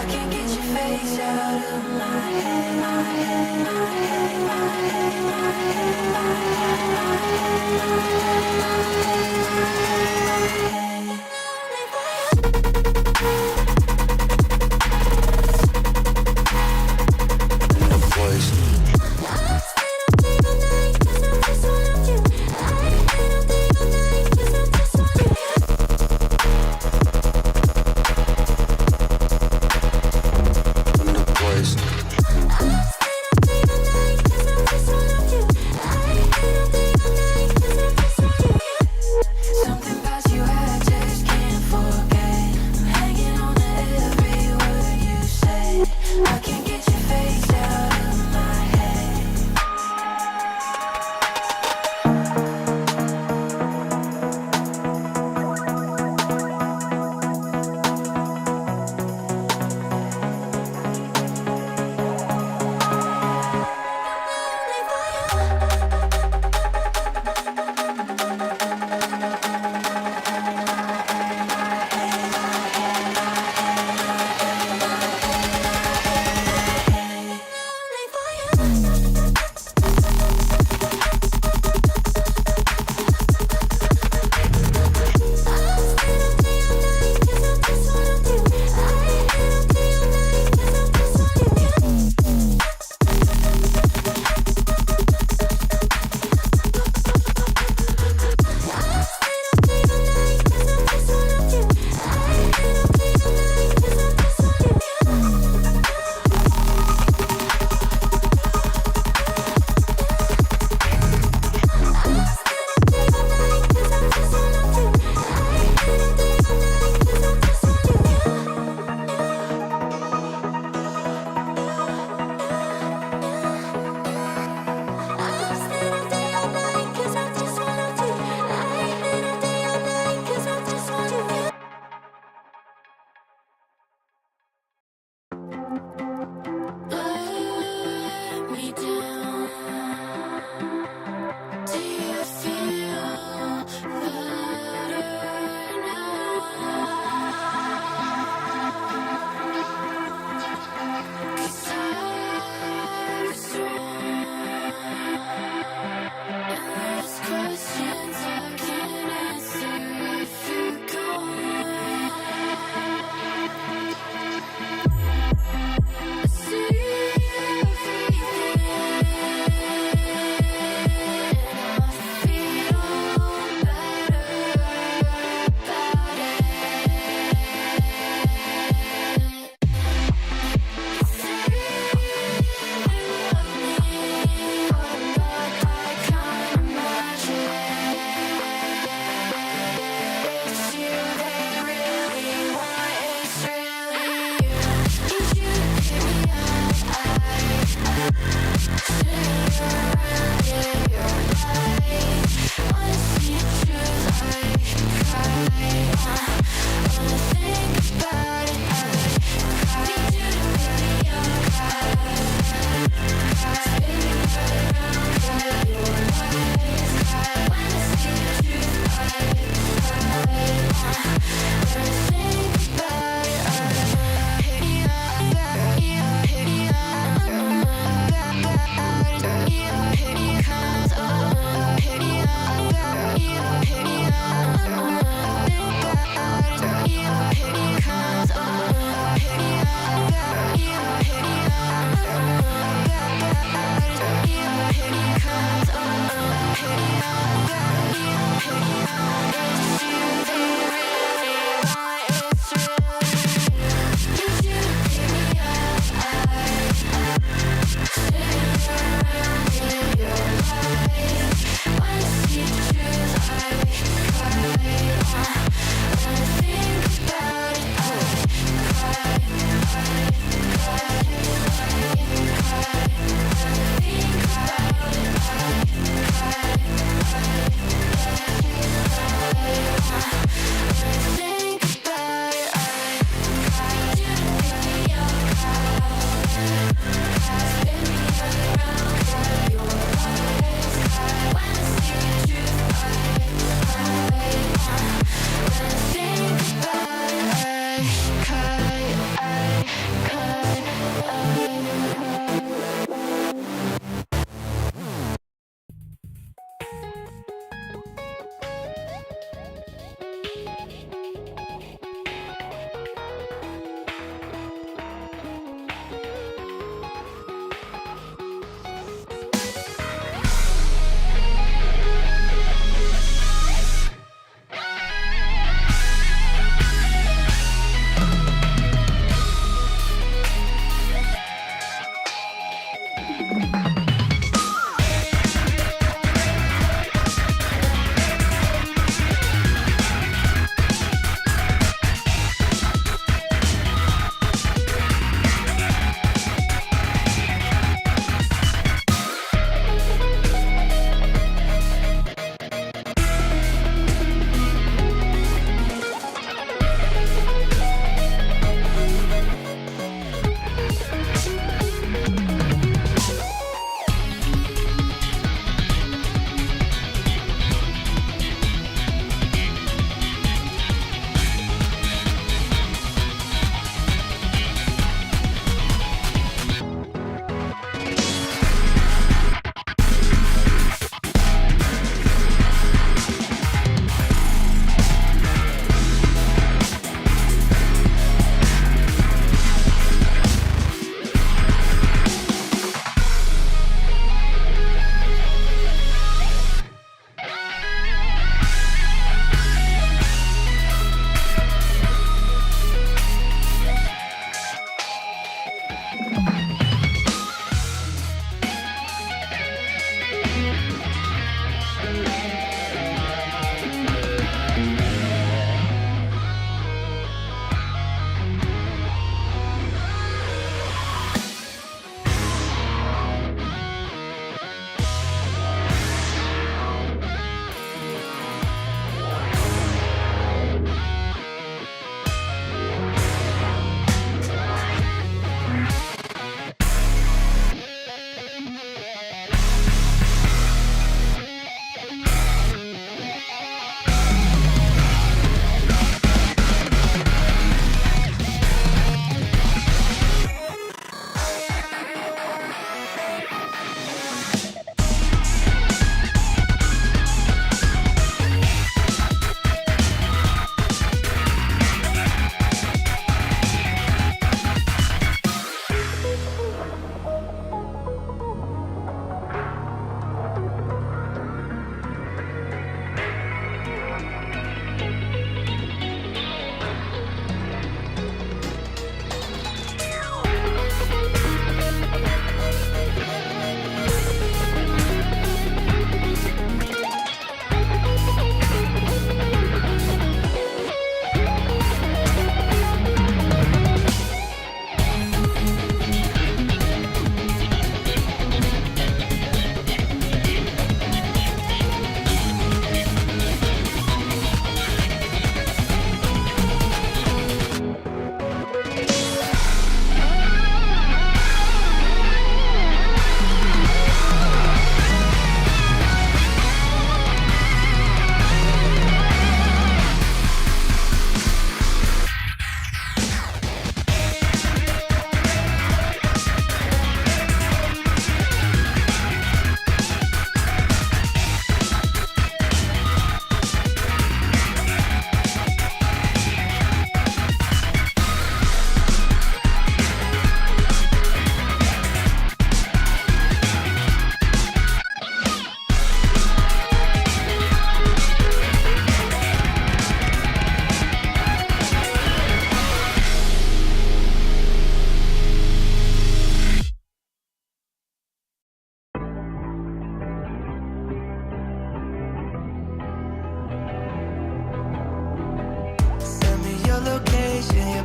can't get your face out of my head, my head, my head, my head, my head, my something about you I just can't forget. I'm hanging on the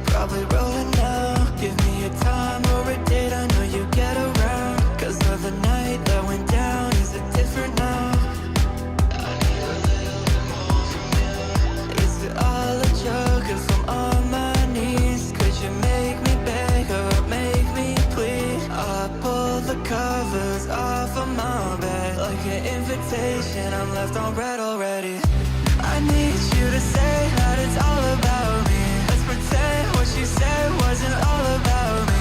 Probably rolling now. Give me a time or a date, I know you get around. Cause of the night that went down, is it different now? I need a little bit more from you. Is it all a joke if I'm on my knees? Could you make me beg or make me plead? I pull the covers off of my bed like an invitation, I'm left on red already. I need you to say that it's all about me. Let's pretend what she said wasn't all about me.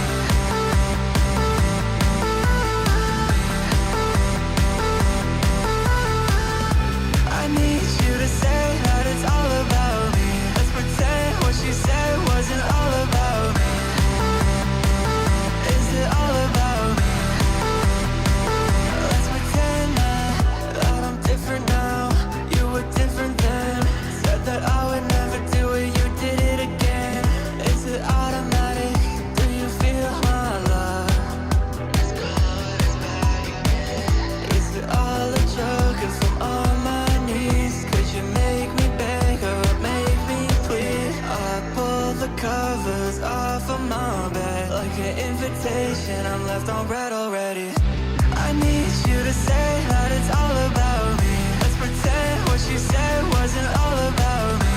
I need you to say that it's all about me. Let's pretend what she said wasn't all about me. Is it all about me? Let's pretend that I'm different now. You were different then. Said that I would never do it, you did it again. Is it automatic? Do you feel my love? It's gone, it's back again. Is it all a joke if I'm on my knees? Could you make me beg or make me plead? I pull the covers off of my bed like an invitation, I'm left on red already. I need you to say that it's all about me. Let's pretend what she said wasn't all about me.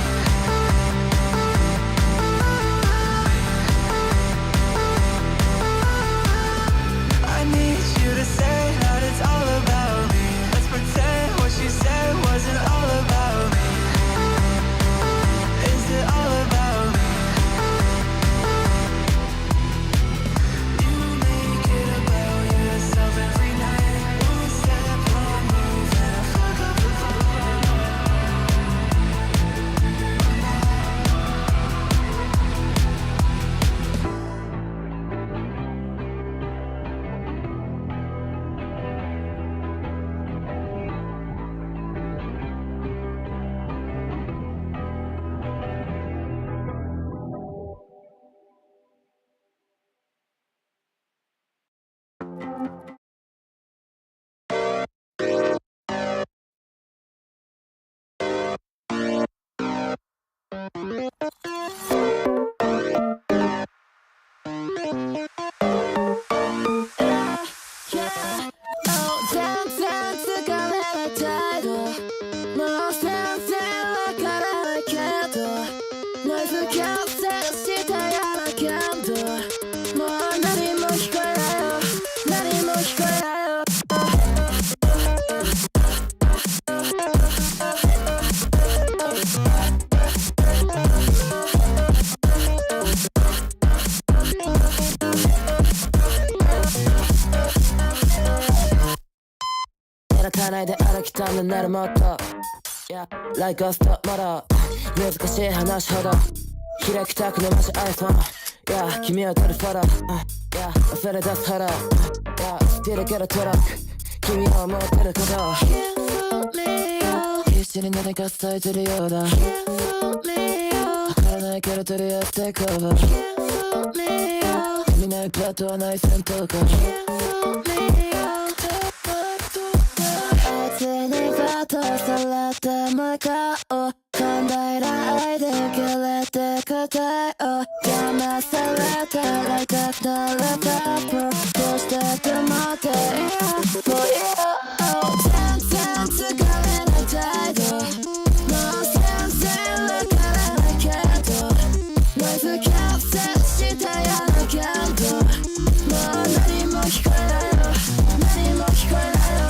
I need you to say that it's all about me. Let's pretend what she said wasn't all about me. Is it all about me? You make it about yourself every night. Who said ないで歩きたんだなるもっと Yeah, like a stop まだ難しい話ほど開きたくねまし iPhone Yeah, 君を撮るフォロー Yeah, 忘れ出すほど Yeah, スピードからトラック君を思ってること必死に何か伝えてるようだわからないけどとりあえずテイクオーバー見ないプラットはない戦闘か手にバトされて向かおう考えないで切れてくたいを邪魔されて来たくなるパップどうしてと思ってもういいよ全然疲れない態度もう全然わからないけどノイズキャンセルしたようなけどもう何も聞こえないよ何も聞こえないよ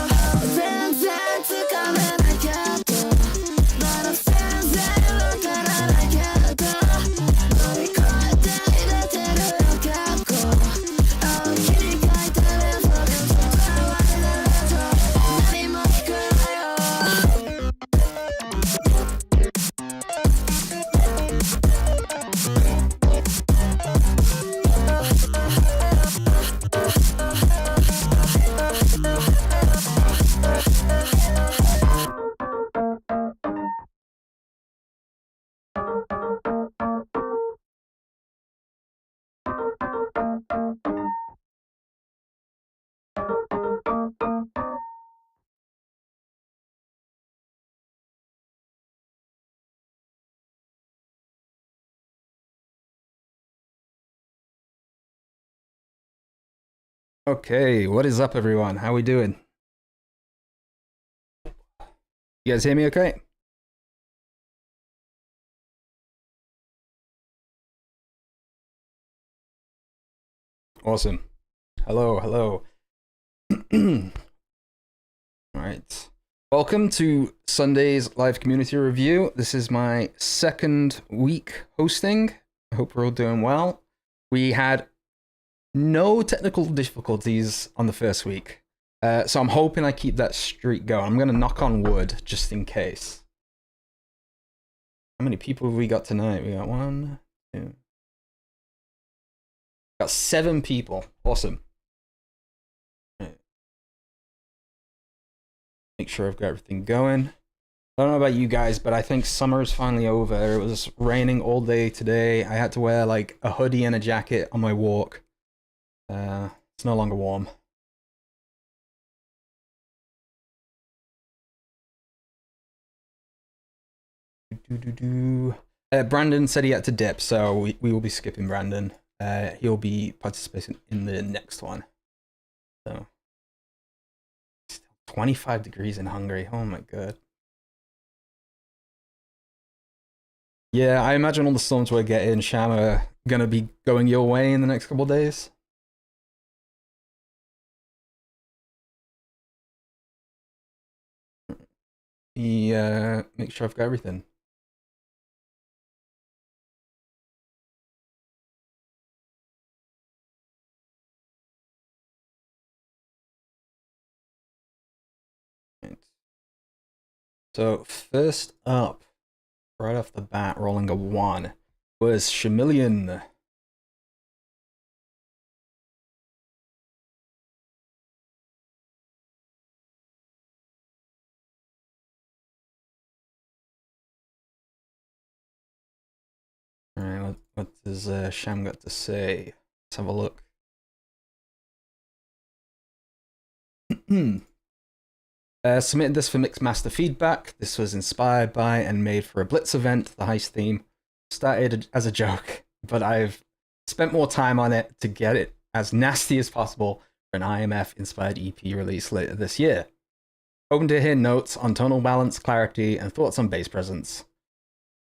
Okay, what is up, everyone? How we doing? You guys hear me okay? Awesome. Hello, hello. Alright. Welcome to Sunday's live community review. This is my second week hosting. I hope we're all doing well. We had no technical difficulties on the first week. So I'm hoping I keep that streak going. I'm going to knock on wood just in case. How many people have we got tonight? We got 1, 2. Got 7 people. Awesome. Right. Make sure I've got everything going. I don't know about you guys, but I think summer is finally over. It was raining all day today. I had to wear like a hoodie and a jacket on my walk. It's no longer warm. Brandon said he had to dip, so we will be skipping Brandon. He'll be participating in the next one. So, 25 degrees in Hungary. Oh my god. Yeah, I imagine all the storms we're getting, Sham, are gonna be going your way in the next couple of days. Make sure I've got everything. Right. So first up, right off the bat, rolling a 1, was Chameleon. Alright, what does Sham got to say? Let's have a look. Submitted this for Mixmaster feedback. This was inspired by and made for a Blitz event. The heist theme started as a joke, but I've spent more time on it to get it as nasty as possible for an IMF-inspired EP release later this year. Hoping to hear notes on tonal balance, clarity, and thoughts on bass presence.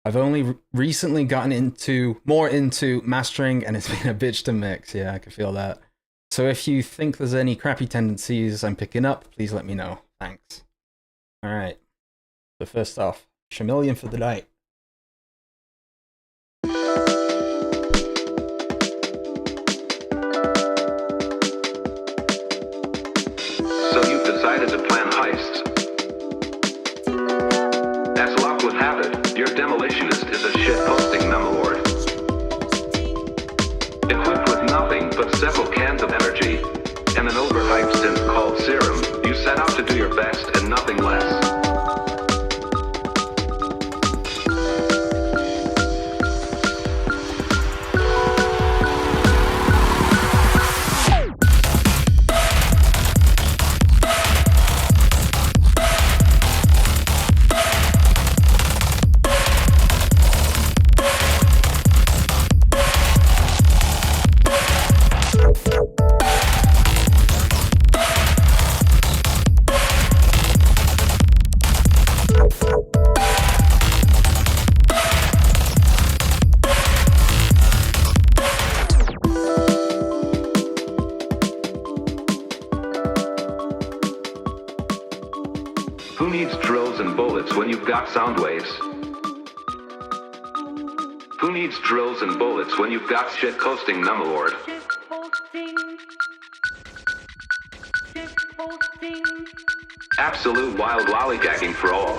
I've only recently gotten more into mastering, and it's been a bitch to mix. Yeah, I can feel that. So if you think there's any crappy tendencies I'm picking up, please let me know. Thanks. All right. So first off, Chameleon for the night. So you've decided to plan heists. As luck would have it, your demolitionist is a shit-posting nunlord. Equipped with nothing but several cans of energy and an overhyped synth called Serum, you set out to do your best and nothing less. Who needs drills and bullets when you've got sound waves? Who needs drills and bullets when you've got shit-posting nunlord? Absolute wild lollygagging for all.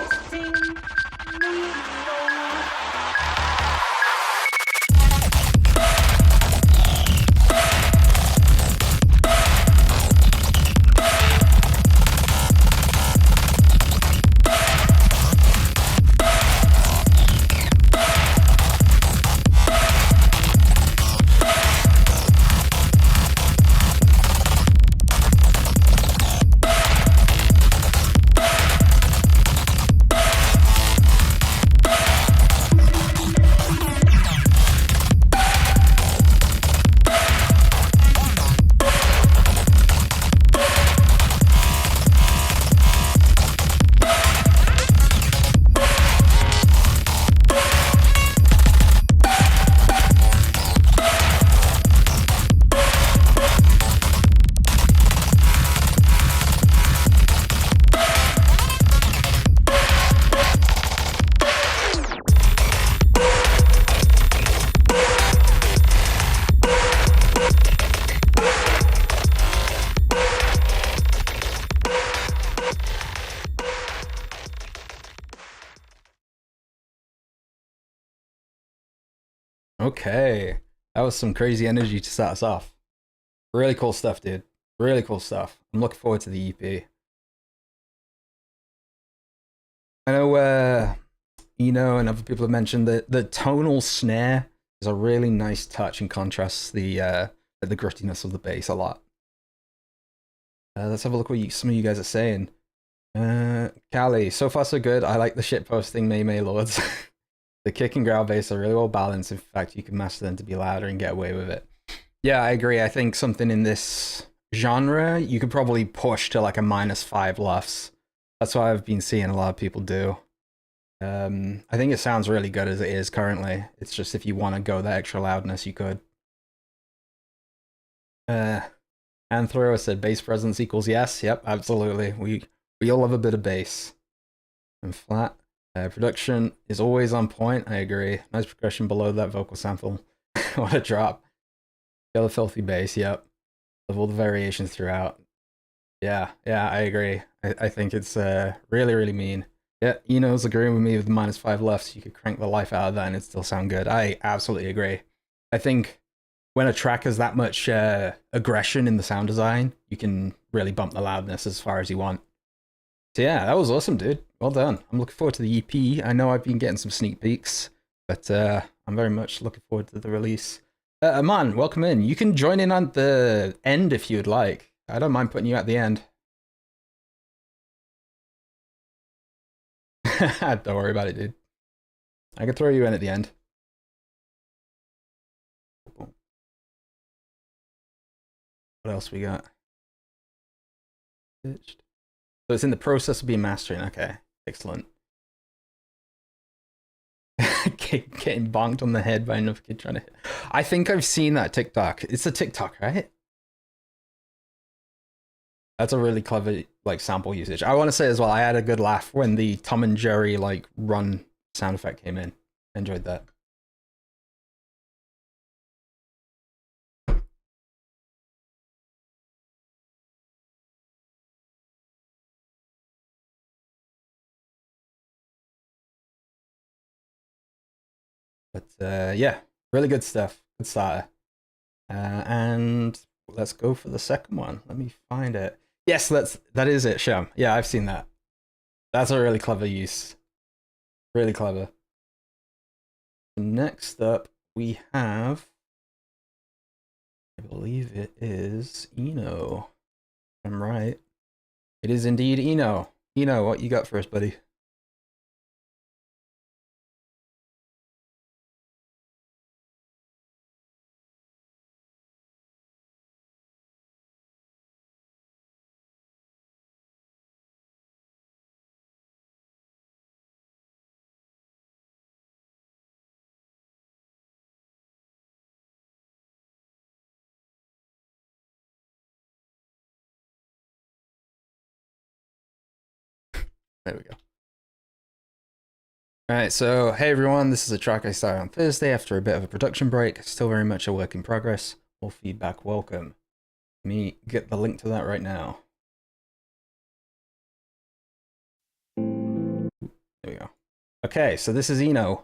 Okay, that was some crazy energy to start us off. Really cool stuff, dude. Really cool stuff. I'm looking forward to the EP. I know, and other people have mentioned that the tonal snare is a really nice touch and contrasts the grittiness of the bass a lot. Let's have a look what some of you guys are saying. Callie, so far so good. I like the shitposting May Lords. The kick and growl bass are really well balanced. In fact, you can master them to be louder and get away with it. Yeah, I agree. I think something in this genre, you could probably push to like a -5 LUFS. That's what I've been seeing a lot of people do. I think it sounds really good as it is currently. It's just if you want to go that extra loudness, you could. Anthro said bass presence equals yes. Yep, absolutely. We all love a bit of bass. And flat. Production is always on point. I agree. Nice progression below that vocal sample. What a drop. Feel the filthy bass. Yep. Love all the variations throughout. Yeah, I agree. I think it's really mean. Yeah, Eno's agreeing with me with -5 LUFS. You could crank the life out of that and it'd still sound good. I absolutely agree. I think when a track has that much aggression in the sound design, you can really bump the loudness as far as you want. So yeah, that was awesome, dude. Well done. I'm looking forward to the EP. I know I've been getting some sneak peeks, but I'm very much looking forward to the release. Aman, welcome in. You can join in at the end if you'd like. I don't mind putting you at the end. Don't worry about it, dude. I can throw you in at the end. What else we got? So it's in the process of being mastering. Okay, excellent. Getting bonked on the head by another kid trying to hit. I think I've seen that TikTok. It's a TikTok, right? That's a really clever like sample usage. I want to say as well, I had a good laugh when the Tom and Jerry like run sound effect came in. Enjoyed that. But yeah, really good stuff. Good starter. And let's go for the second one. Let me find it. Yes, that is it, Sham. Yeah, I've seen that. That's a really clever use. Really clever. Next up, we have, I believe it is Eno. I'm right. It is indeed Eno. Eno, what you got for us, buddy? There we go. All right, so hey everyone, this is a track I started on Thursday after a bit of a production break. Still very much a work in progress. More feedback welcome. Let me get the link to that right now. There we go. Okay, so this is Eno.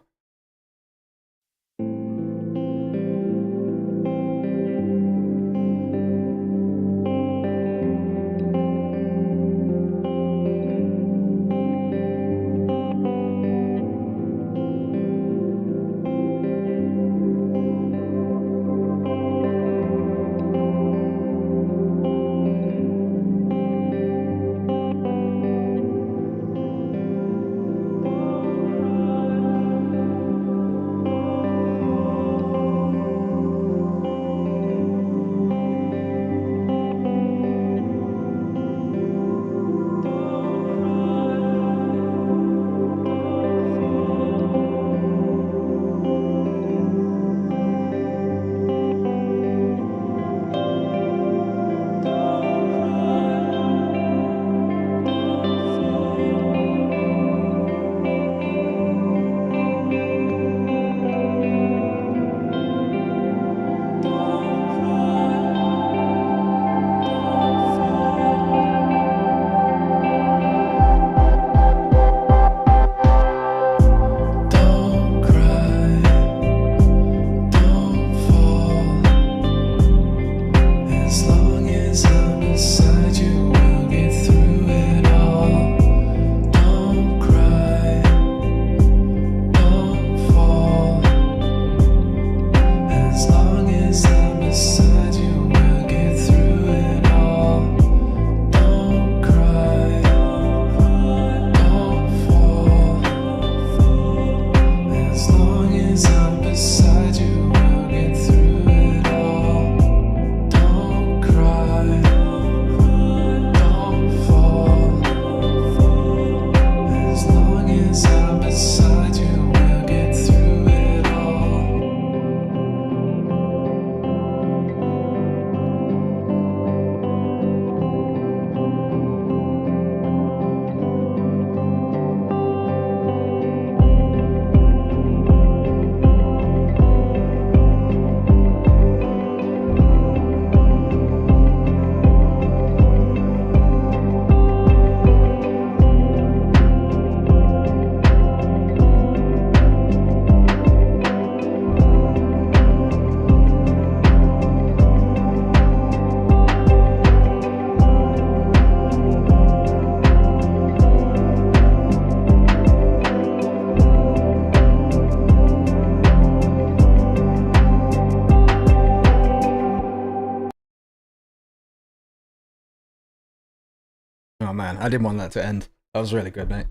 Oh man, I didn't want that to end. That was really good, mate.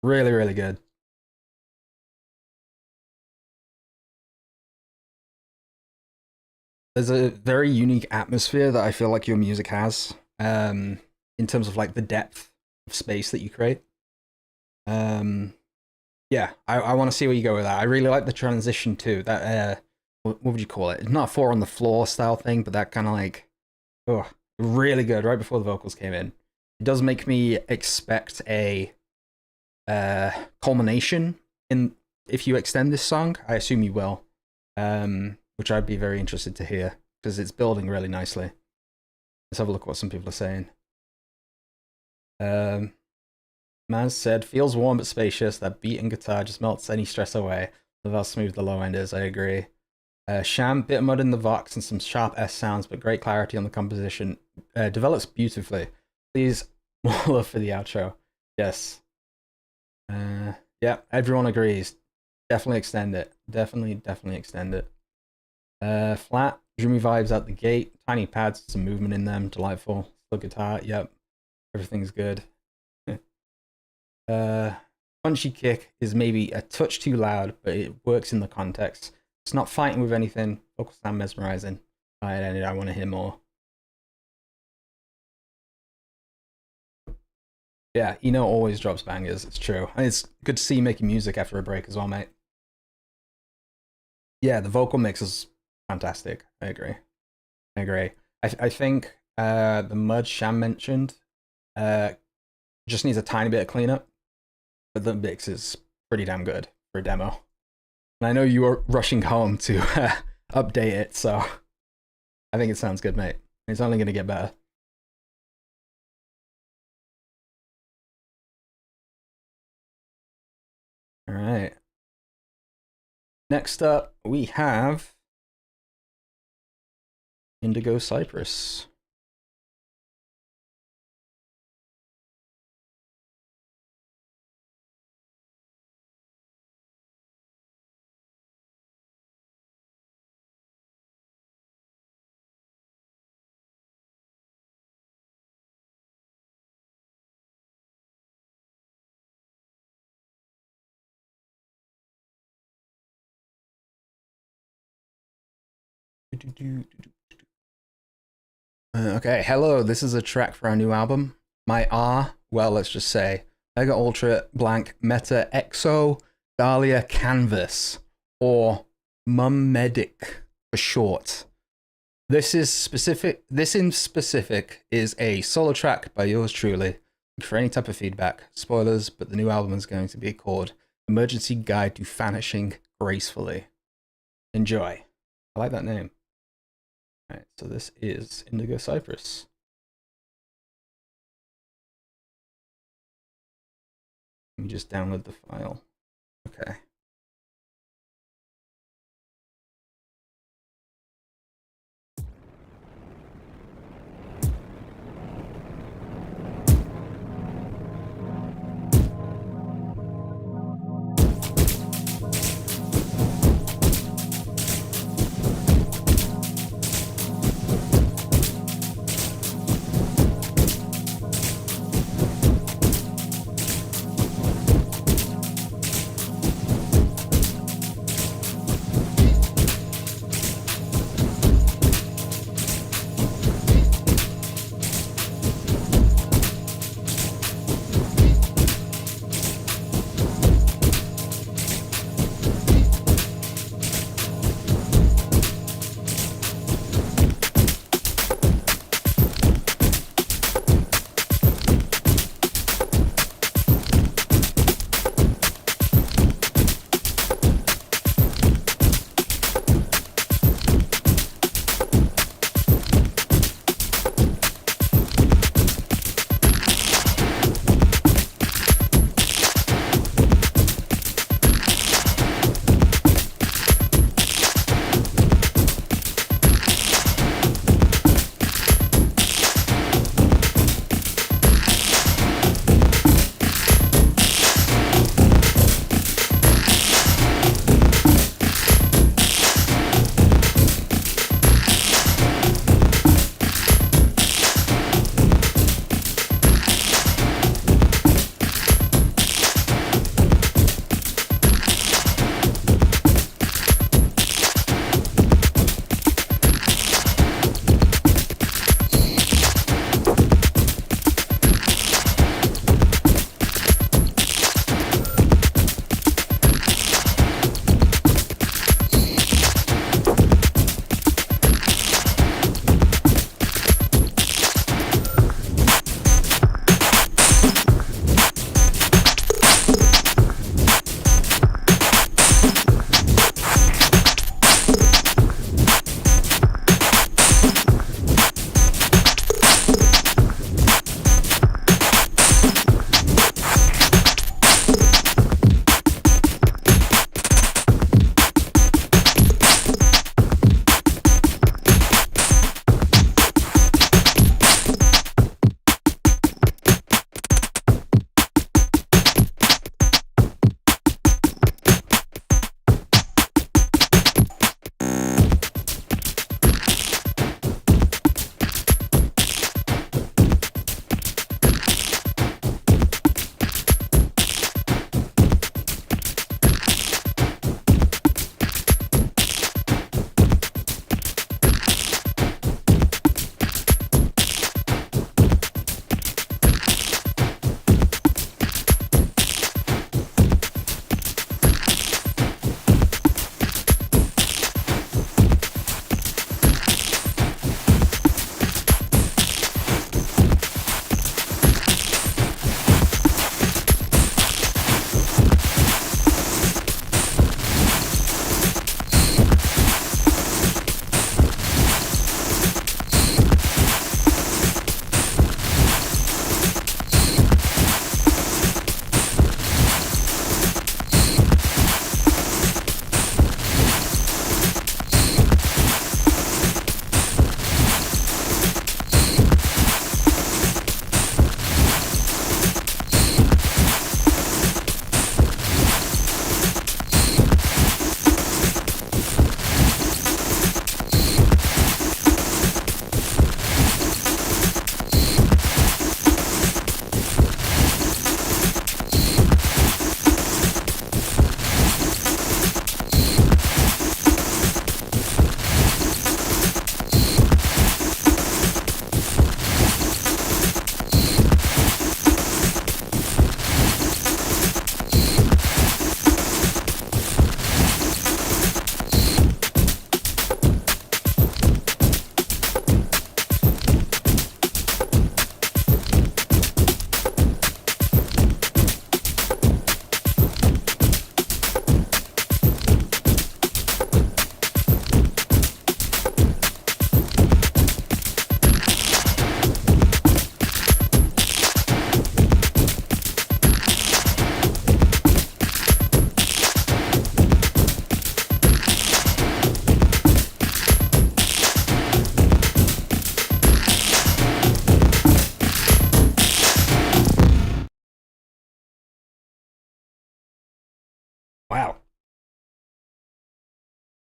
Really, really good. there's a very unique atmosphere that I feel like your music has, in terms of like the depth of space that you create. Yeah, I want to see where you go with that. I really like the transition too. That what would you call it? It's not a four on the floor style thing, but that kind of like, oh, really good right before the vocals came in. It does make me expect a culmination in if you extend this song. I assume you will, which I'd be very interested to hear because it's building really nicely. Let's have a look what some people are saying. Maz said, feels warm but spacious. That beat and guitar just melts any stress away. Love how smooth the low end is. I agree. Sham, bit of mud in the vox and some sharp S sounds, but great clarity on the composition. Develops beautifully. Please, more love for the outro. Yes. Yeah, everyone agrees. Definitely extend it. Definitely extend it. Flat, dreamy vibes out the gate. Tiny pads, some movement in them. Delightful. Slow guitar. Yep. Everything's good. Punchy kick is maybe a touch too loud, but it works in the context. It's not fighting with anything. Vocal sound mesmerizing. I want to hear more. Yeah, Eno always drops bangers. It's true. And it's good to see you making music after a break as well, mate. Yeah, the vocal mix is fantastic. I agree. I think the mud Sham mentioned just needs a tiny bit of cleanup, but the mix is pretty damn good for a demo. And I know you were rushing home to update it, so I think it sounds good, mate. It's only going to get better. All right. Next up, we have Indigo Cypress. Okay, hello, this is a track for our new album. My R, well, let's just say Mega Ultra Blank Meta Exo Dahlia Canvas, or Mum Medic for short. This in specific is a solo track by yours truly. For any type of feedback, spoilers, but the new album is going to be called Emergency Guide to Vanishing Gracefully. Enjoy. I like that name. Alright, so this is Indigo Cypress. Let me just download the file. Okay.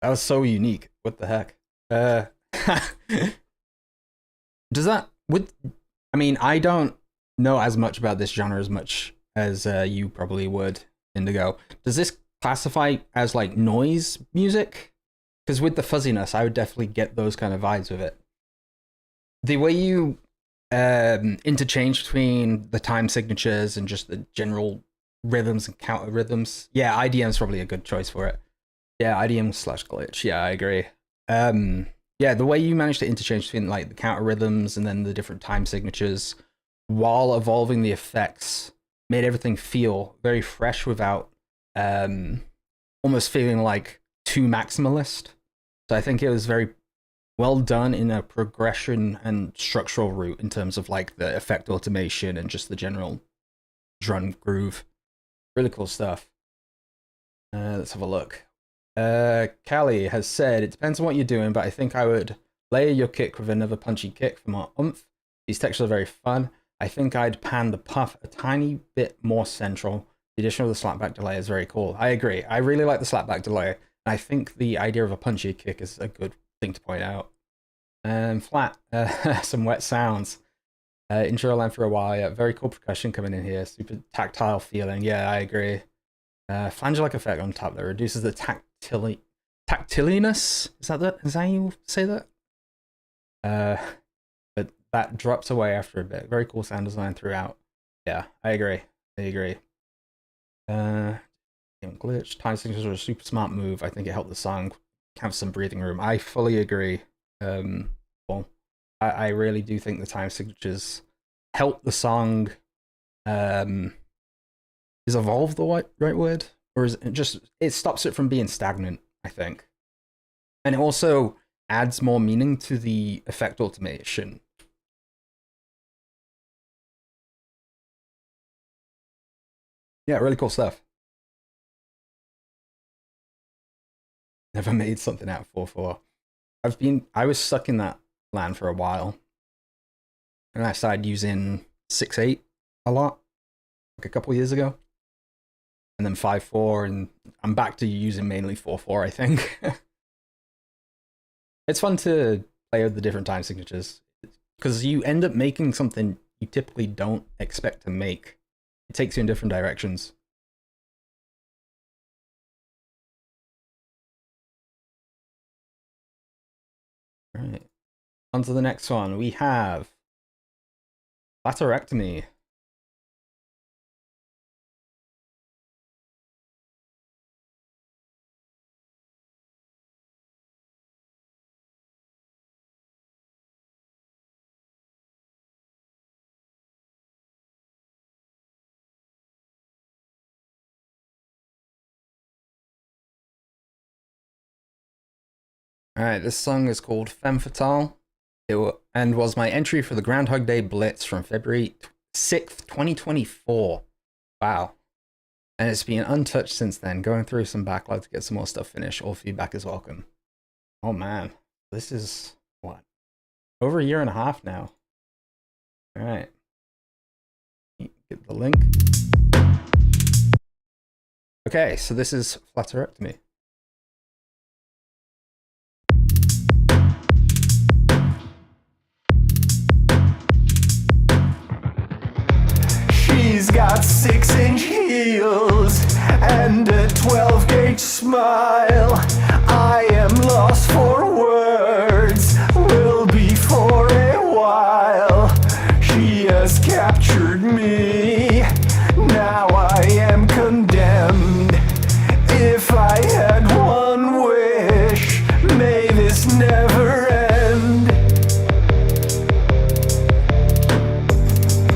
That was so unique. What the heck? Does that I mean, I don't know as much about this genre as much as you probably would, Indigo. Does this classify as like noise music? Because with the fuzziness, I would definitely get those kind of vibes with it. The way you interchange between the time signatures and just the general rhythms and counter rhythms. Yeah, IDM is probably a good choice for it. Yeah, IDM/glitch. Yeah, I agree. Yeah, the way you manage to interchange between like the counter rhythms and then the different time signatures while evolving the effects made everything feel very fresh without almost feeling like too maximalist. So I think it was very well done in a progression and structural route in terms of like the effect automation and just the general drum groove. Really cool stuff. Let's have a look. Callie has said, it depends on what you're doing, but I think I would layer your kick with another punchy kick for more oomph. These textures are very fun. I think I'd pan the puff a tiny bit more central. The addition of the slapback delay is very cool. I agree. I really like the slapback delay. I think the idea of a punchy kick is a good thing to point out. Flat, some wet sounds. Intro line for a while, yeah. Very cool percussion coming in here. Super tactile feeling. Yeah, I agree. Flange-like effect on top that reduces the tactiliness. Is that how you say that? But that drops away after a bit. Very cool sound design throughout. Yeah, I agree. Glitch. Time signatures are a super smart move. I think it helped the song have some breathing room. I fully agree. Well, I really do think the time signatures help the song. Is evolve the right word? Or is it just, it stops it from being stagnant, I think. And it also adds more meaning to the effect automation. Yeah, really cool stuff. Never made something out of 4/4. I was stuck in that land for a while. And I started using 6/8 a lot, like a couple years ago. And then 5/4, and I'm back to using mainly 4/4, I think. It's fun to play with the different time signatures, because you end up making something you typically don't expect to make. It takes you in different directions. All right. On to the next one. We have Laterectomy. Alright, this song is called Femme Fatale. And was my entry for the Groundhog Day Blitz from February 6th, 2024. Wow. And it's been untouched since then. Going through some backlog to get some more stuff finished. All feedback is welcome. Oh man. This is, what? Over a year and a half now. Alright. Get the link. Okay, so this is Laterectomy. She's got 6-inch heels and a 12-gauge smile. I am lost for words, will be for a while. She has captured me, now I am condemned. If I had one wish, may this never end.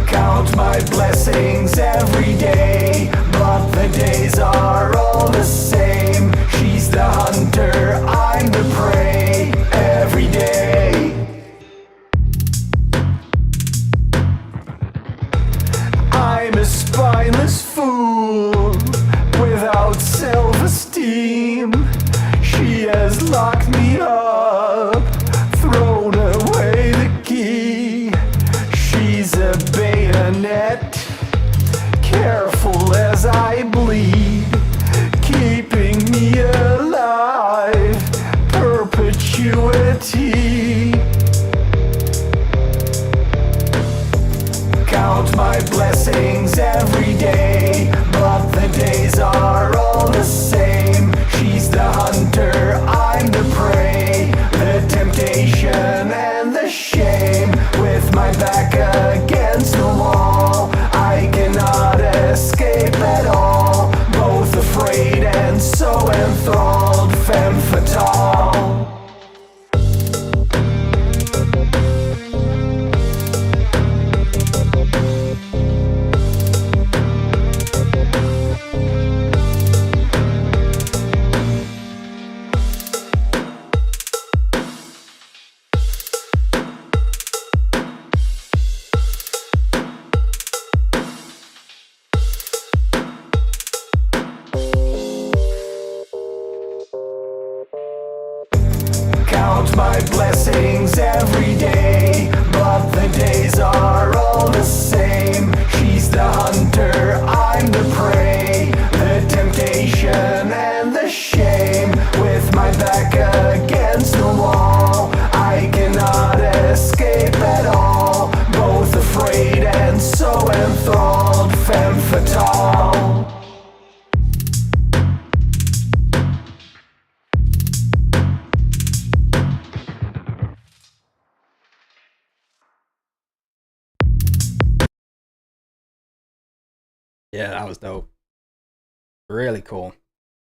Count my blessings every day, but the days are all the same. She's the hunter, I'm the prey, every day. I'm a spineless fool without self-esteem. She has locked me up, thrown away the key. She's a bayonet, careful as I bleed, keeping me alive. Count my blessings every day, but the days are all the same. She's the hunter, I'm the prey, the temptation and the shame. With my back against the wall, I cannot escape at all. Both afraid and so enthralled, femme fatale. Count my blessings every day, but the days are all the same. She's the hunter, I'm the prey, the temptation and the shame. With my back against the wall, I cannot escape at all. Both afraid and so enthralled, femme fatale. Yeah, that was dope. Really cool.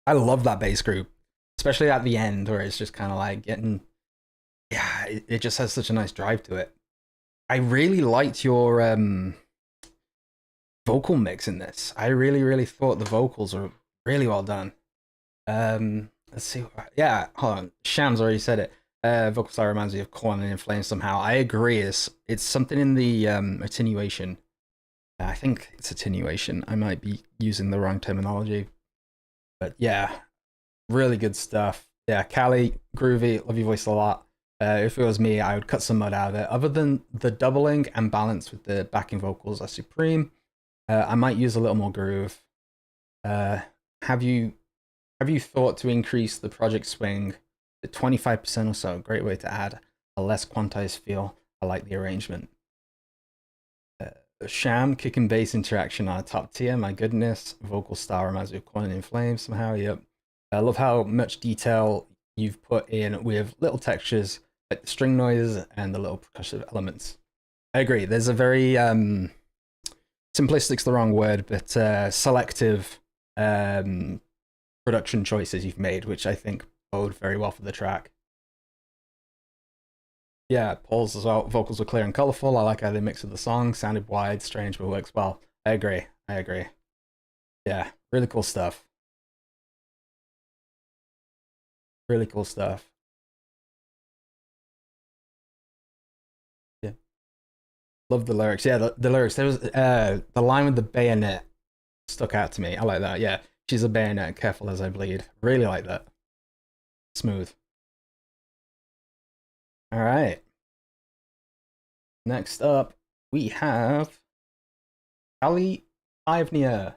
I love that bass group, especially at the end where it's just kind of like getting, yeah, it just has such a nice drive to it. I really liked your vocal mix in this. I really thought the vocals were really well done. Let's see. Yeah, hold on. Shams already said it. Vocal style reminds me of Corn and In Flames somehow. I agree. It's something in the attenuation. I think it's attenuation. I might be using the wrong terminology. But yeah, really good stuff. Yeah, Callie, groovy, love your voice a lot. If it was me, I would cut some mud out of it. Other than the doubling and balance with the backing vocals are supreme. I might use a little more groove. Have you thought to increase the project swing to 25% or so? Great way to add a less quantized feel. I like the arrangement. Sham, kick and bass interaction are top tier. My goodness, vocal style reminds me of Corn and In Flames somehow. Yep. I love how much detail you've put in with little textures like the string noises and the little percussive elements. I agree. There's a very simplistic's the wrong word, but selective production choices you've made, which I think bode very well for the track. Yeah, Paul's as well. Vocals were clear and colorful. I like how they mix with the song. Sounded wide, strange, but works well. I agree. Yeah, really cool stuff. Really cool stuff. Yeah. Love the lyrics. Yeah, the lyrics. There was the line with the bayonet stuck out to me. I like that. Yeah. She's a bayonet, careful as I bleed. Really like that. Smooth. All right. Next up, we have Ali Ivnia.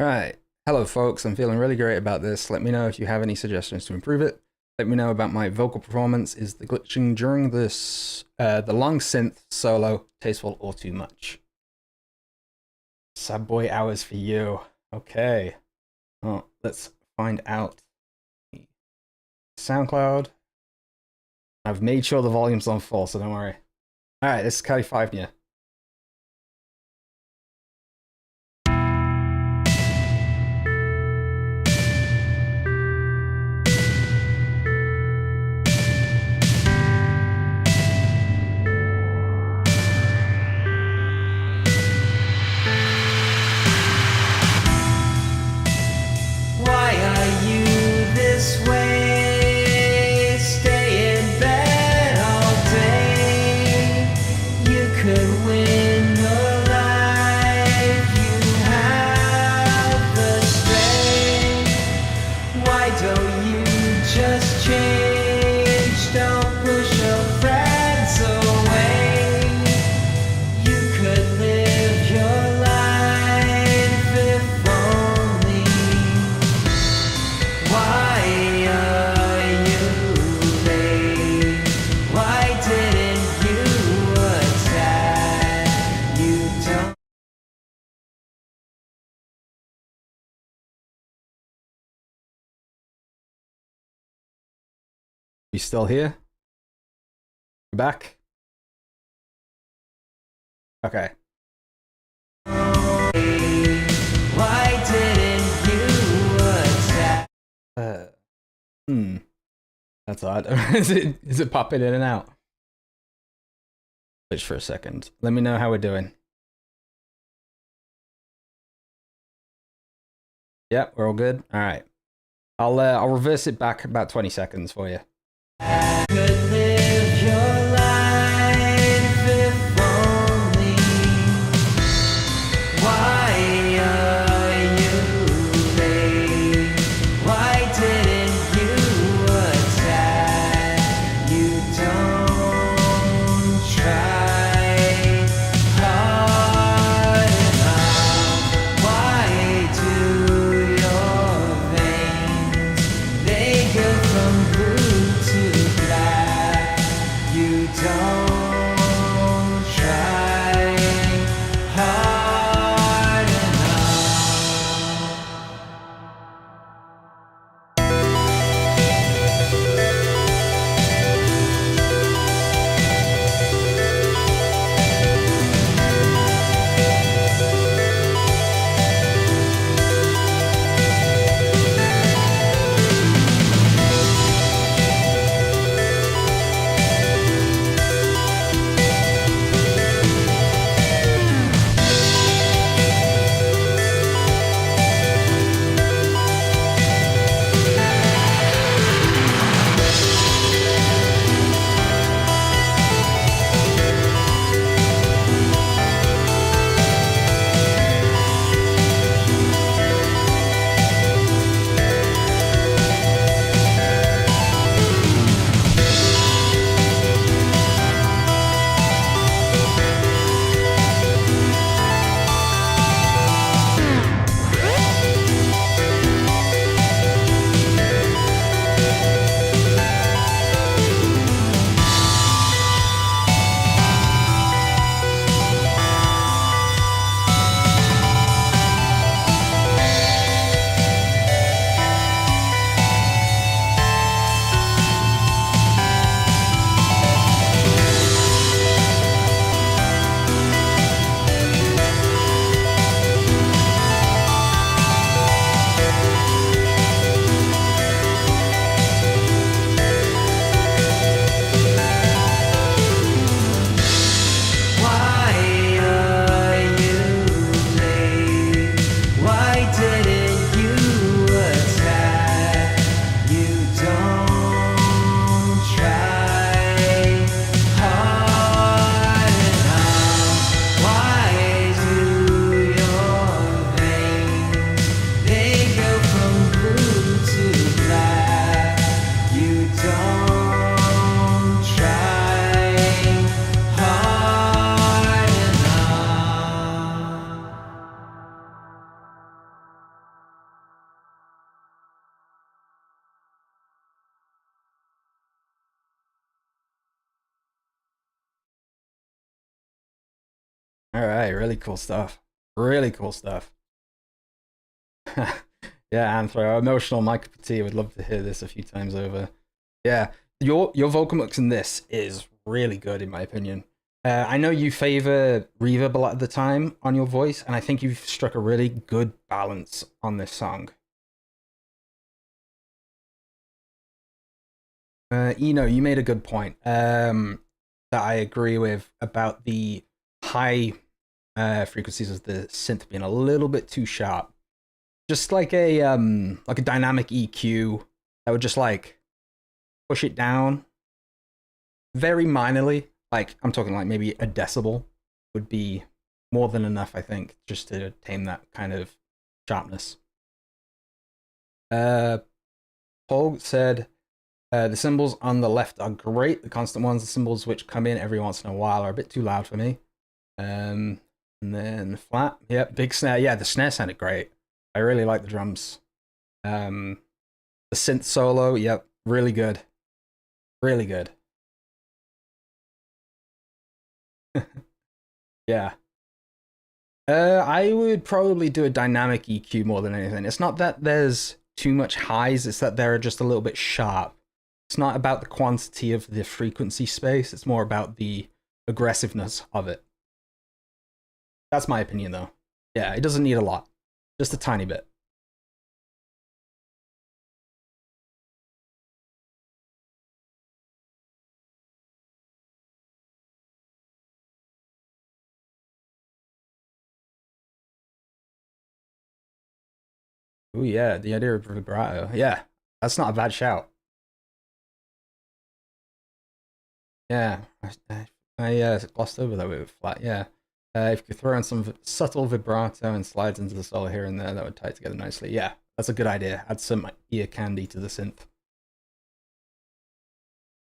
All right. Hello, folks. I'm feeling really great about this. Let me know if you have any suggestions to improve it. Let me know about my vocal performance. Is the glitching during this the long synth solo tasteful or too much? Sad boy hours for you. Okay. Oh, let's find out. SoundCloud. I've made sure the volume's on full, so don't worry. All right, this is Cali 5 Nia. Why are you this way? Stay in bed all day. You could You still here? You back? Okay. Why didn't you attack? That's odd. Is it popping in and out? Switch for a second. Let me know how we're doing. Yeah, we're all good. All right. I'll reverse it back about 20 seconds for you. Could live your life if only. Why are you late? Why didn't you attack? You don't try hard enough. Why do your veins, they go from blue to black? You don't try hard All right, really cool stuff. Really cool stuff. Yeah, Anthro, emotional Mike Petit. Would love to hear this a few times over. Yeah, your vocal mix in this is really good in my opinion. I know you favor reverb a lot of the time on your voice, and I think you've struck a really good balance on this song. Eno, you made a good point that I agree with about the high frequencies of the synth being a little bit too sharp. Just like a dynamic EQ that would just like push it down very minorly. Like I'm talking like maybe a decibel would be more than enough, I think, just to tame that kind of sharpness. Paul said the cymbals on the left are great. The constant ones, the cymbals which come in every once in a while, are a bit too loud for me. And then flat, yep, big snare. Yeah, the snare sounded great. I really like the drums. The synth solo, yep, really good. Really good. Yeah. I would probably do a dynamic EQ more than anything. It's not that there's too much highs, it's that they're just a little bit sharp. It's not about the quantity of the frequency space, it's more about the aggressiveness of it. That's my opinion, though. Yeah, it doesn't need a lot, just a tiny bit. Oh yeah, the idea of vibrato. Yeah, that's not a bad shout. Yeah, I glossed over that with flat. Yeah, if you could throw in some subtle vibrato and slides into the solo here and there, that would tie together nicely. Yeah, that's a good idea. Add some ear candy to the synth.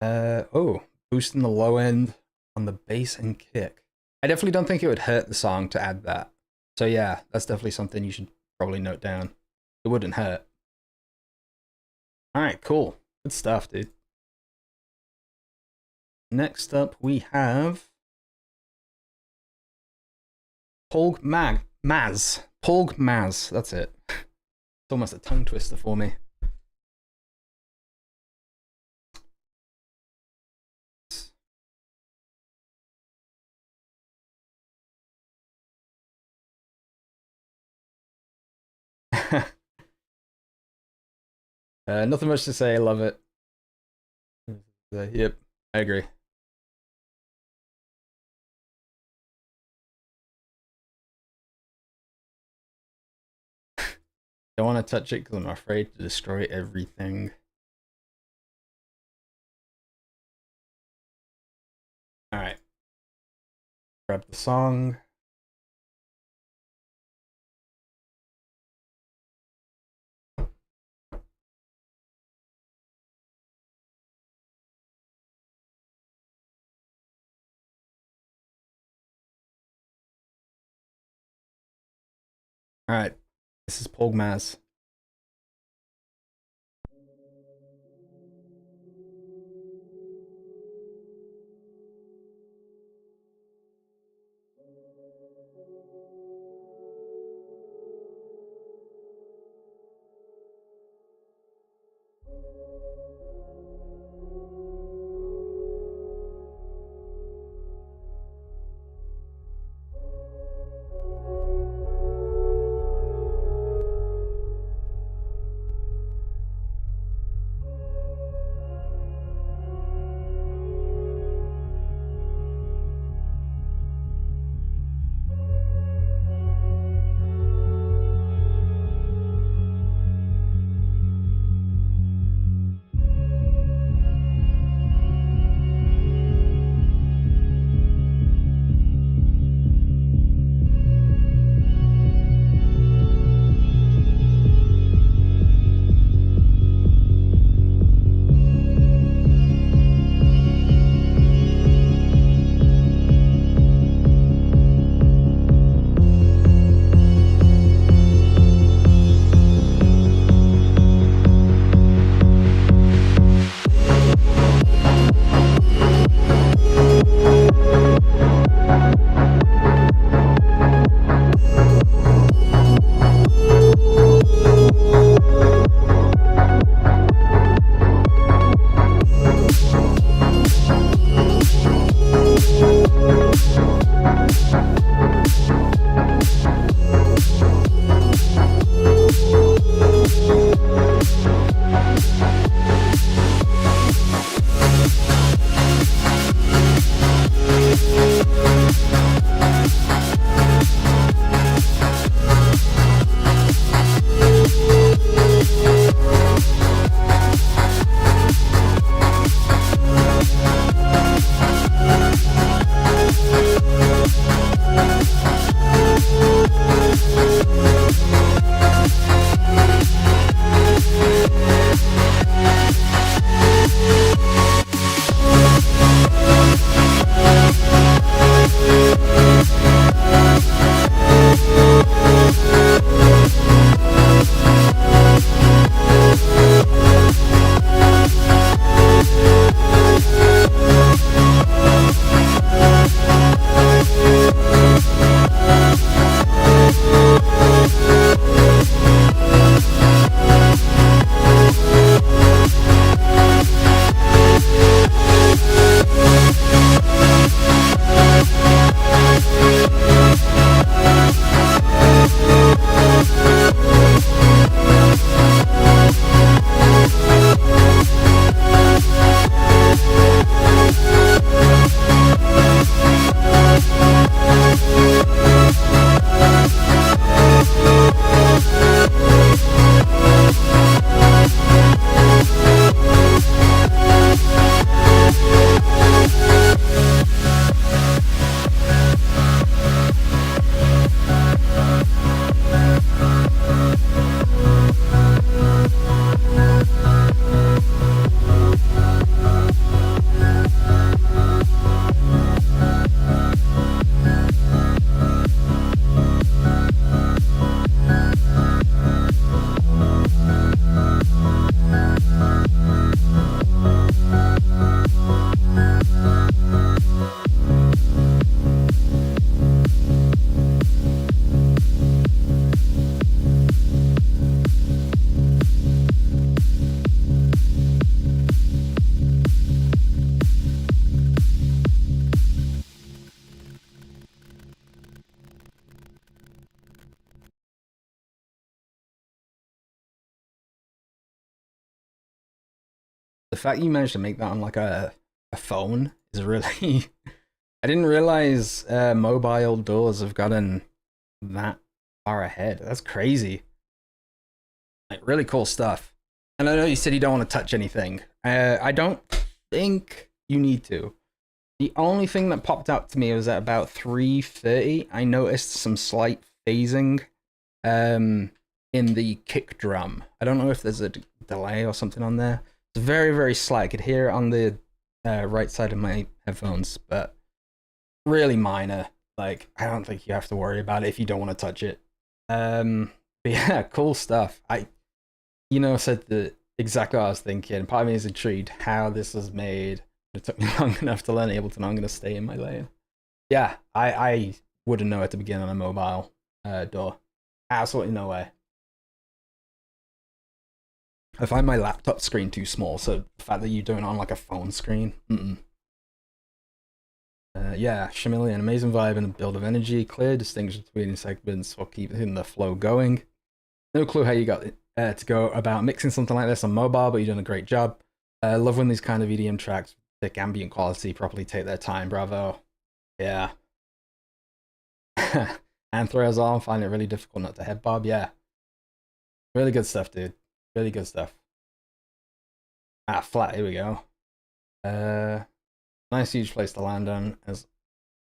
Oh, boosting the low end on the bass and kick. I definitely don't think it would hurt the song to add that. So yeah, that's definitely something you should probably note down. It wouldn't hurt. All right, cool. Good stuff, dude. Next up, we have Polg Maz. Polg Maz. That's it. It's almost a tongue twister for me. Nothing much to say. I love it. Yep, I agree. Don't want to touch it because I'm afraid to destroy everything. All right. Grab the song. All right. This is Pogmaz. the fact you managed to make that on like a phone is really. I didn't realize mobile doors have gotten that far ahead. That's crazy. Like, really cool stuff. And I know you said you don't want to touch anything. I don't think you need to. The only thing that popped up to me was at about 3:30. I noticed some slight phasing in the kick drum. I don't know if there's a delay or something on there. It's very, very slight. I could hear it on the right side of my headphones, but really minor. Like, I don't think you have to worry about it if you don't want to touch it. But yeah, cool stuff. Said exactly what I was thinking. Part of me is intrigued how this was made. It took me long enough to learn Ableton. I'm going to stay in my lane. Yeah, I wouldn't know where to begin on a mobile door. Absolutely no way. I find my laptop screen too small, so the fact that you're doing it on like a phone screen, yeah, Chameleon, amazing vibe and a build of energy, clear distinction between segments for keeping the flow going. No clue how you got to go about mixing something like this on mobile, but you're doing a great job. Love when these kind of EDM tracks, thick ambient quality, properly take their time. Bravo. Yeah. Anthro as well, find it really difficult not to head bob. Yeah. Really good stuff, dude. Really good stuff. Flat, here we go. Nice huge place to land on as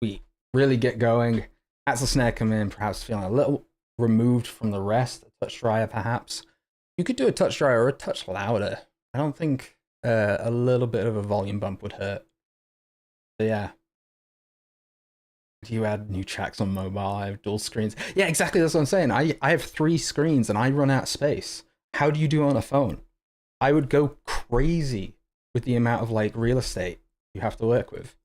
we really get going. As the snare come in, perhaps feeling a little removed from the rest, a touch drier perhaps. You could do a touch drier or a touch louder. I don't think a little bit of a volume bump would hurt. But yeah. You add new tracks on mobile, I have dual screens. Yeah, exactly, that's what I'm saying. I have 3 screens and I run out of space. How do you do it on a phone? I would go crazy with the amount of like real estate you have to work with.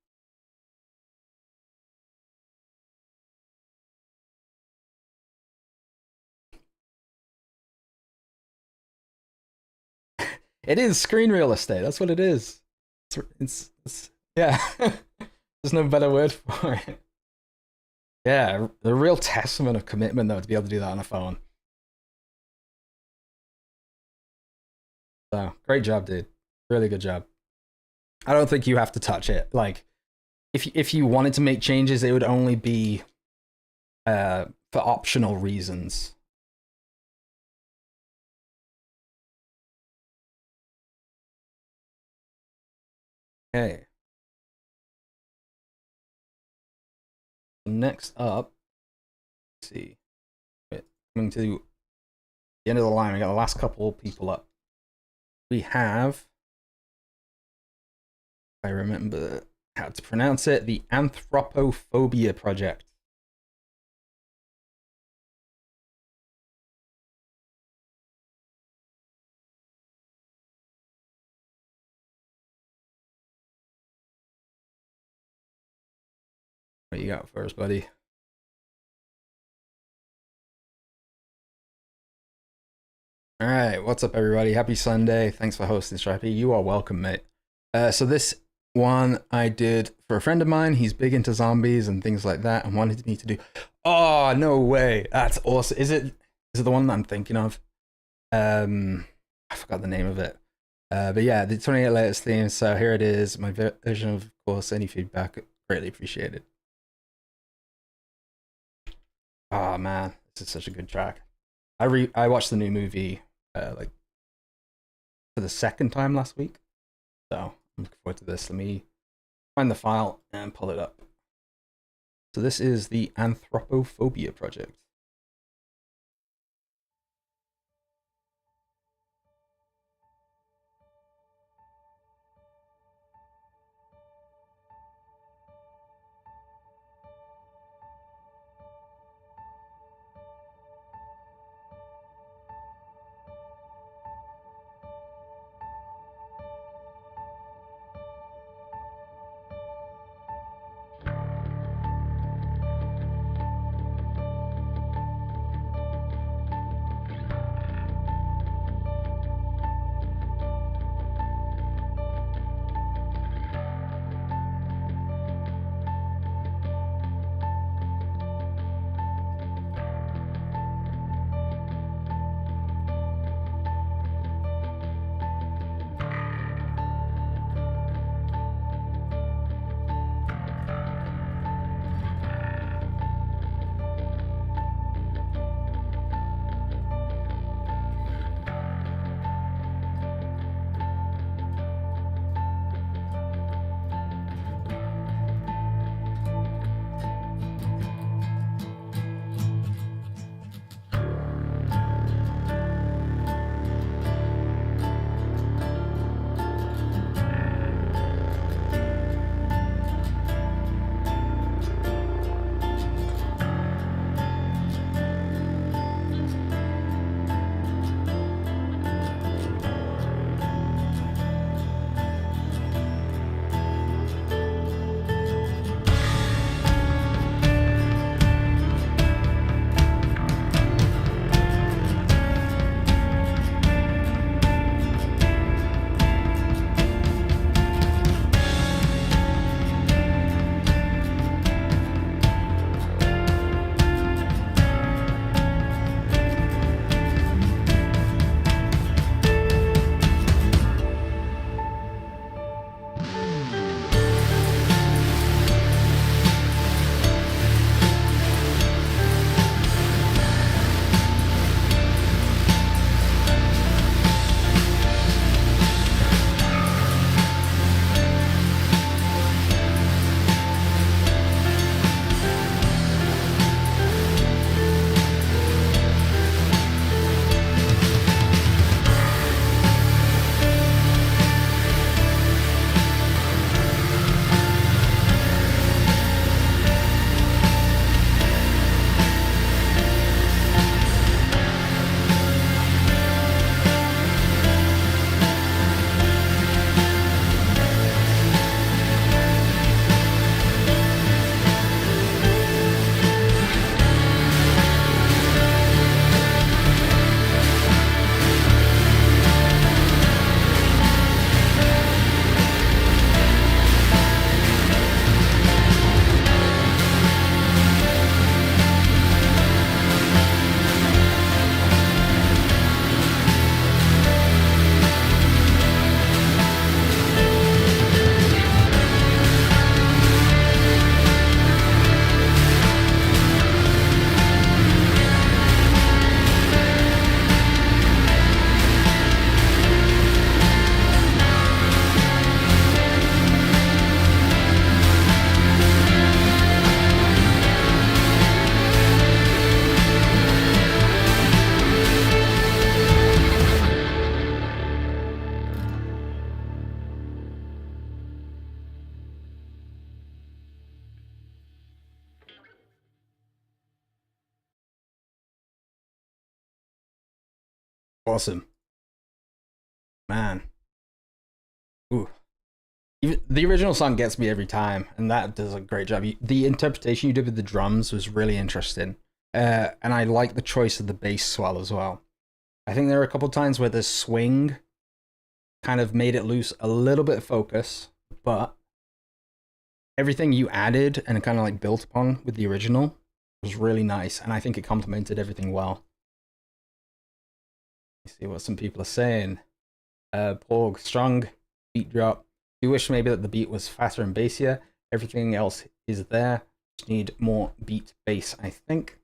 It is screen real estate. That's what it is. It's yeah. There's no better word for it. Yeah, the real testament of commitment though to be able to do that on a phone. So great job, dude. Really good job. I don't think you have to touch it. Like, if you wanted to make changes, it would only be for optional reasons. Okay. Next up, let's see. Coming to the end of the line, we got the last couple people up. We have, if I remember how to pronounce it, the Anthropophobia Project. What you got for us, buddy? All right, what's up, everybody? Happy Sunday. Thanks for hosting, Strappy. You are welcome, mate. So this one I did for a friend of mine. He's big into zombies and things like that and wanted me to do. Oh, no way. That's awesome. Is it the one that I'm thinking of? I forgot the name of it. But yeah, the 28 latest theme. So here it is. My version, of course. Any feedback, greatly appreciated. Oh man, this is such a good track. I watched the new movie like for the second time last week, so I'm looking forward to this. Let me find the file and pull it up. So this is the Anthropophobia Project. awesome. Man. Ooh. Even the original song gets me every time, and that does a great job. The interpretation you did with the drums was really interesting. And I like the choice of the bass swell as well. I think there are a couple times where the swing kind of made it lose a little bit of focus, but everything you added and kind of like built upon with the original was really nice, and I think it complemented everything well. Let's see what some people are saying. Porg, strong beat drop. You wish maybe that the beat was faster and bassier. Everything else is there. Just need more beat bass, I think.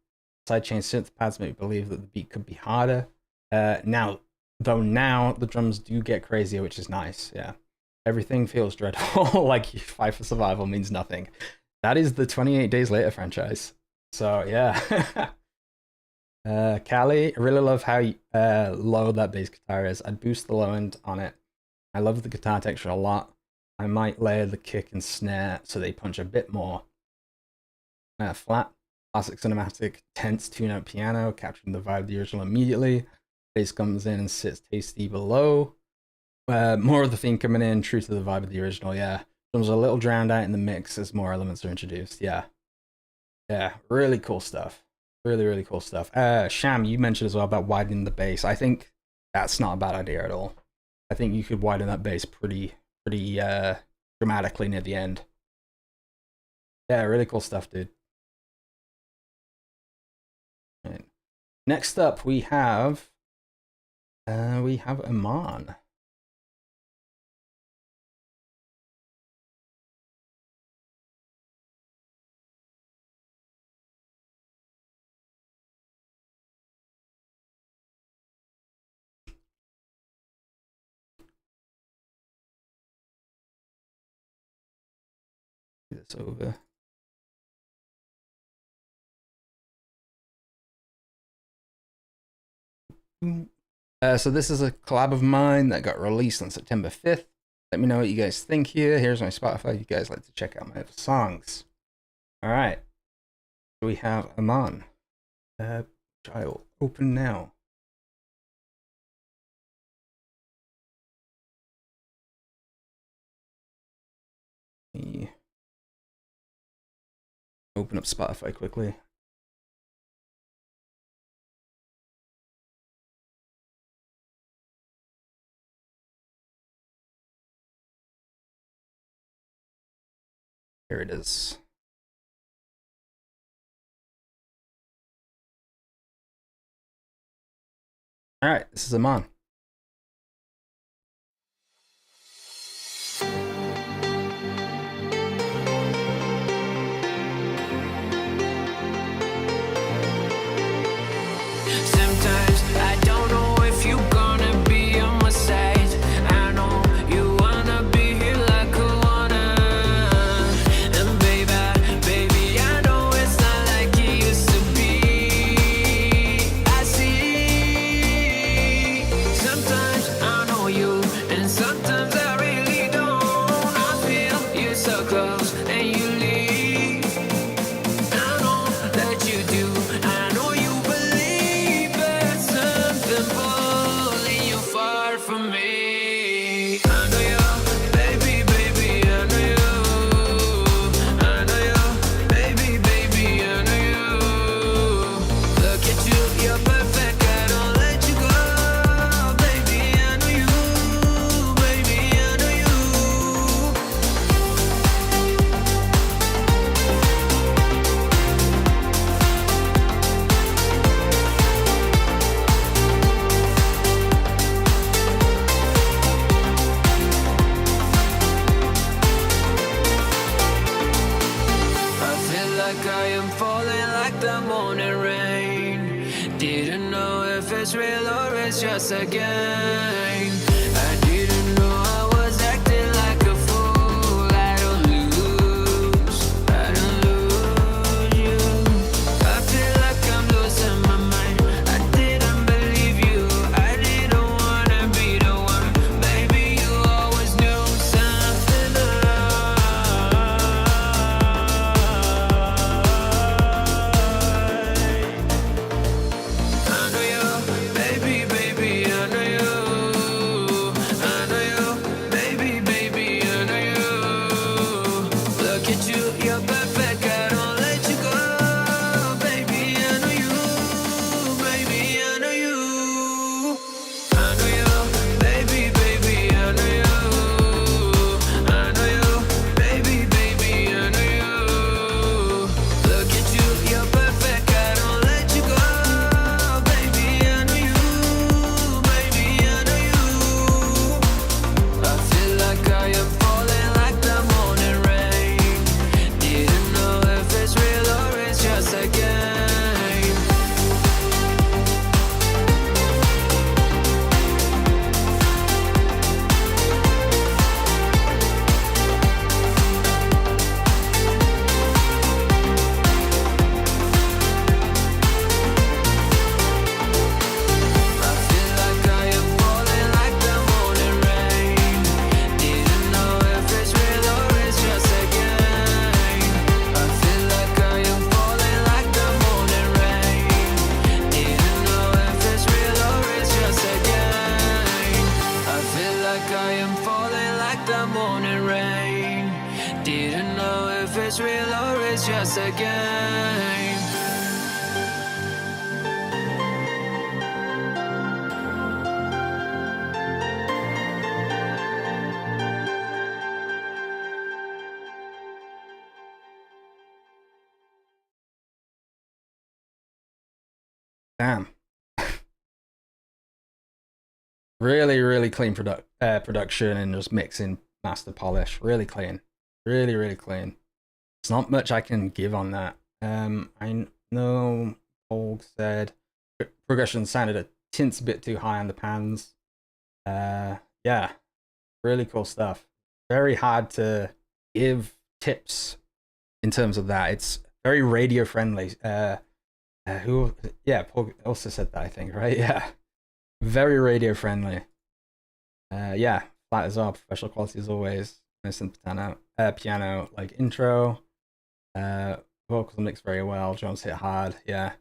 Sidechain synth pads make me believe that the beat could be harder. Now the drums do get crazier, which is nice. Yeah. Everything feels dreadful. Like Fight for Survival means nothing. That is the 28 Days Later franchise. So yeah. Callie, I really love how low that bass guitar is. I'd boost the low end on it. I love the guitar texture a lot. I might layer the kick and snare so they punch a bit more. Flat, classic cinematic, tense two-note piano, capturing the vibe of the original immediately. Bass comes in and sits tasty below. More of the theme coming in, true to the vibe of the original, yeah. Drums are a little drowned out in the mix as more elements are introduced, yeah. Yeah, really cool stuff. Really, really cool stuff. Sham, you mentioned as well about widening the bass. I think that's not a bad idea at all. I think you could widen that bass pretty dramatically near the end. Yeah, really cool stuff, dude. Right. Next up, we have Aman. This over. So this is a collab of mine that got released on September 5th. Let me know what you guys think here. Here's my Spotify. You guys like to check out my other songs. All right. So we have Aman, which I will open now. Let me open up Spotify quickly. Here it is. All right, this is Aman. Sometimes I don't know if you're gonna be on my side. I know you wanna be here like I wanna. And baby, I know it's not like it used to be. I see. Sometimes I know you, and sometimes I really don't. I feel you so close, and you leave. I know that you do. I know you believe, but something pulling you far from me. I know you, baby, I know you. I know you, baby, I know you. Look at you, you're perfect. I don't let you go, baby. I know you, baby, I know you. I feel like I am falling like the morning rain. Didn't know if it's real or it's just a game. I didn't know I was acting like a fool. I don't lose you. I feel like I'm losing my mind. I didn't believe you. I didn't wanna be the one. Baby, you always knew something. I know you, baby, I was just a game. Damn. Really, really clean production and just mixing, master polish. Really clean. Really, really clean. There's not much I can give on that. I know Paul said progression sounded a tint bit too high on the pans. Yeah, really cool stuff. Very hard to give tips in terms of that. It's very radio friendly. Paul also said that, I think, right? Yeah, very radio friendly. Yeah, flat as well, professional quality as always. Nice and piano like intro. Vocals mixed very well. Drums hit hard. Yeah,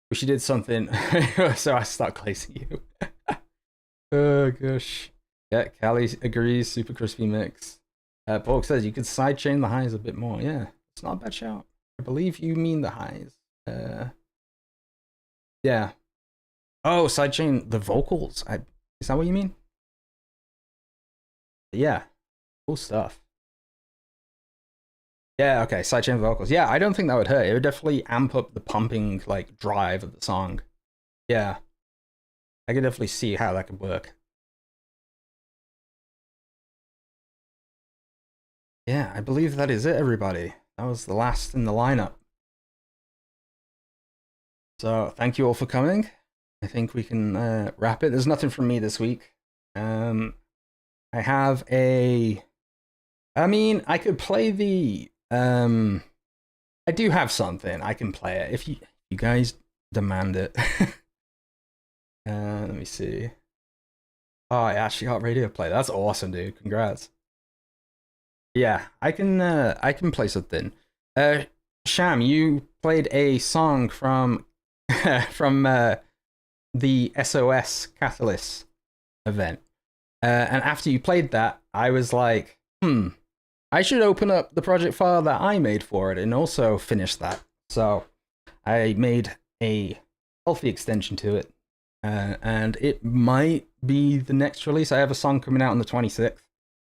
wish you did something so I start glazing you. Oh gosh. Yeah, Callie agrees. Super crispy mix. Paul says you could sidechain the highs a bit more. Yeah, it's not a bad shout. I believe you mean the highs. Yeah. Oh, sidechain the vocals. Is that what you mean? Yeah. Cool stuff. Yeah, okay, sidechain vocals. Yeah, I don't think that would hurt. It would definitely amp up the pumping, like, drive of the song. Yeah. I could definitely see how that could work. Yeah, I believe that is it, everybody. That was the last in the lineup. So, thank you all for coming. I think we can wrap it. There's nothing from me this week. I have a... I mean, I could play the... I do have something. I can play it if you guys demand it. Let me see. Oh, I actually got radio play. That's awesome, dude. Congrats. Yeah, I can play something. Sham, you played a song from from the SOS Catalyst event. And after you played that, I was like, I should open up the project file that I made for it and also finish that. So I made a healthy extension to it. And it might be the next release. I have a song coming out on the 26th.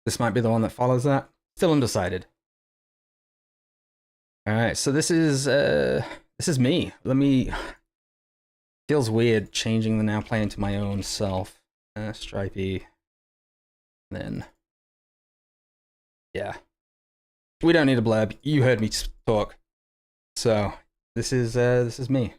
This might be the one that follows that. Still undecided. All right, so this is me. Feels weird changing the now playing to my own self. Stripey. Then yeah, we don't need a blurb. You heard me talk. So this is me.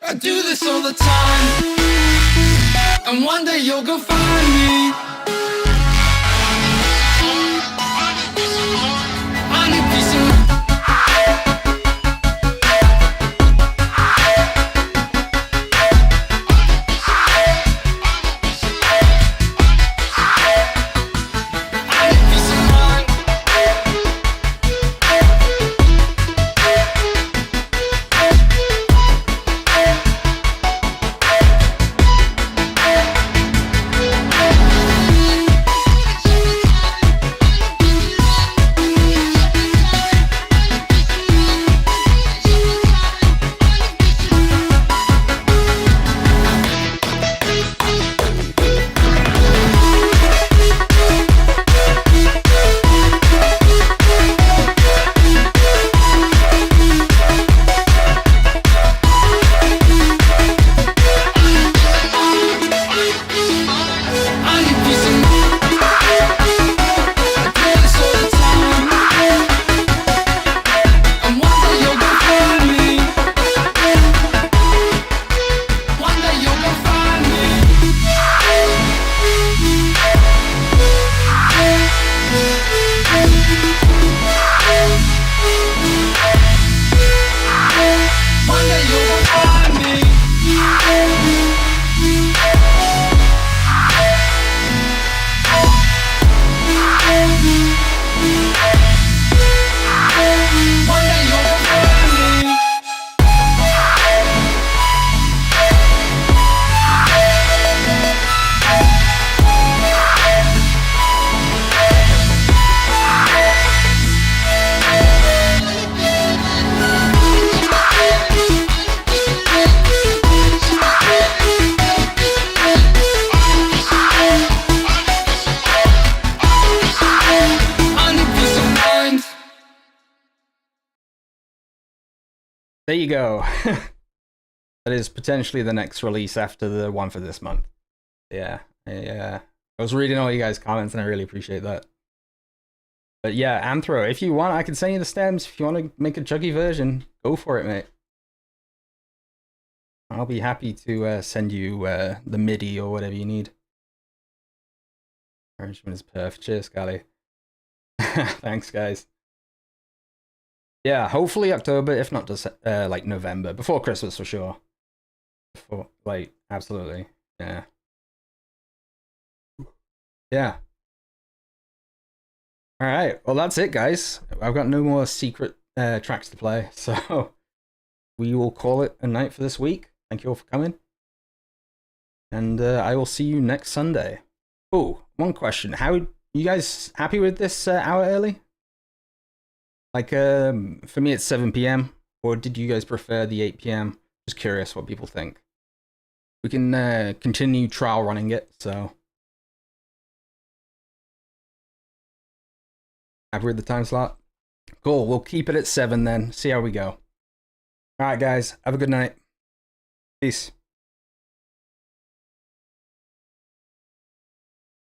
I do this all the time, and one day you'll go find me. I need peace of mind. I need peace of mind. there you go. That is potentially the next release after the one for this month. Yeah, I was reading all you guys' comments and I really appreciate that. But yeah, Anthro, if you want, I can send you the stems. If you want to make a chuggy version, go for it, mate. I'll be happy to send you the MIDI or whatever you need. Arrangement is perfect. Cheers, Scally. Thanks, guys. Yeah, hopefully October, if not like November, before Christmas for sure. Before, like, absolutely, yeah. Yeah. All right, well that's it, guys. I've got no more secret tracks to play, so we will call it a night for this week. Thank you all for coming, and I will see you next Sunday. Oh, one question: how you guys happy with this hour early? Like, for me it's 7 p.m. Or did you guys prefer the 8 p.m? Just curious what people think. We can continue trial running it. So happy with the time slot? Cool. We'll keep it at 7 then. See how we go. All right, guys. Have a good night. Peace.